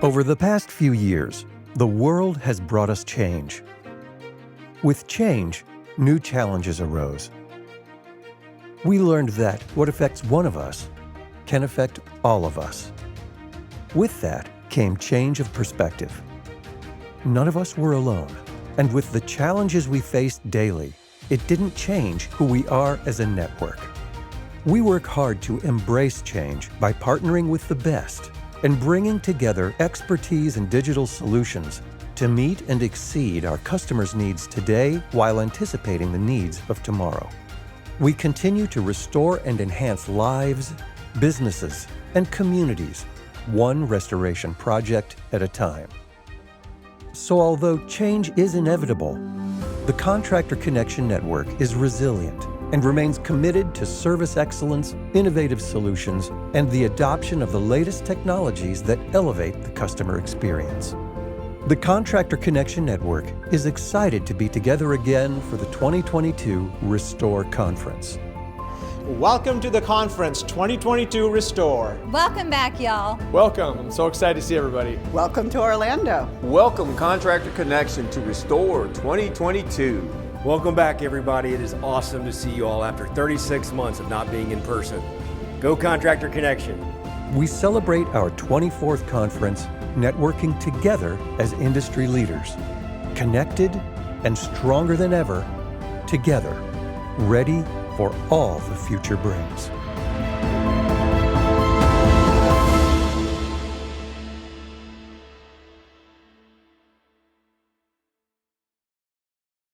Over the past few years, the world has brought us change. With change, new challenges arose. We learned that what affects one of us can affect all of us. With that came change of perspective. None of us were alone, and with the challenges we faced daily, it didn't change who we are as a network. We work hard to embrace change by partnering with the best and bringing together expertise in digital solutions to meet and exceed our customers' needs today while anticipating the needs of tomorrow. We continue to restore and enhance lives, businesses, and communities, one restoration project at a time. So although change is inevitable, the Contractor Connection Network is resilient and remains committed to service excellence, innovative solutions, and the adoption of the latest technologies that elevate the customer experience. The Contractor Connection Network is excited to be together again for the 2022 Restore Conference. Welcome to the conference 2022 Restore. Welcome back, y'all. Welcome. I'm so excited to see everybody. Welcome to Orlando. Welcome Contractor Connection to Restore 2022. Welcome back, everybody. It is awesome to see you all after 36 months of not being in person. Go Contractor Connection. We celebrate our 24th conference, networking together as industry leaders, connected and stronger than ever, together, ready for all the future brings.